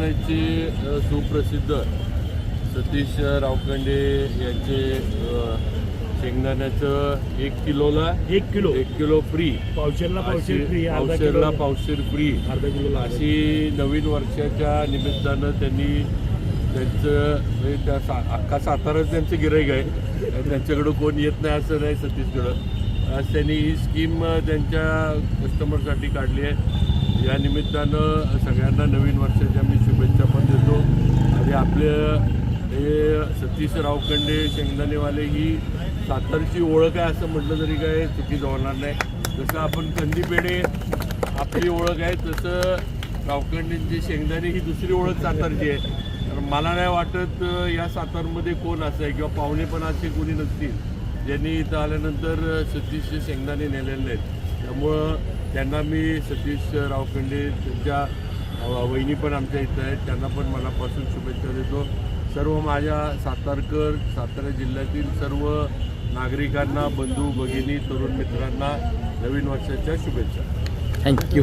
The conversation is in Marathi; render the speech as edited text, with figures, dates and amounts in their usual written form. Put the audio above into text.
शेंगदाण्याचे सुप्रसिद्ध सतीश रावकंडे यांचे शेंगदाण्याचं 1 किलोला 1 किलो फ्री, पावशेरला पावशेर फ्री, पावशेरला पावशेर फ्री, अर्धा किलो अशी नवीन वर्षाच्या निमित्तानं त्यांनी त्यांचं म्हणजे त्या अख्खा साताराच त्यांचं गिऱ्हाईक आहे, त्यांच्याकडं कोण येत नाही असं नाही सतीशकडं. आज त्यांनी ही स्कीम त्यांच्या कस्टमरसाठी काढली आहे. या निमित्तानं सगळ्यांना नवीन वर्षाच्या मी शुभेच्छा पण देतो. आणि आपले हे सतीश रावकंडे शेंगदाणेवाले ही सातारची ओळख आहे असं म्हटलं तरी काय चुकीचं होणार नाही. जसं आपण कंदीपेढे आपली ओळख आहे, तसं रावकंडेंची शेंगदाणे ही दुसरी ओळख सातारची आहे. तर मला नाही वाटत या सातारमध्ये कोण असं आहे किंवा पाहुणे पण असे कोणी नसतील ज्यांनी इथं आल्यानंतर सतीशचे शेंगदाणे नेलेले आहेत. त्यामुळं त्यांना मी सतीश रावकंडे त्यांच्या वहिनी पण आमच्या इथं आहेत, त्यांना पण मनापासून शुभेच्छा देतो. सर्व माझ्या सातारा जिल्ह्यातील सर्व नागरिकांना, बंधू भगिनी, तरुण मित्रांना नवीन वर्षाच्या शुभेच्छा. थँक्यू.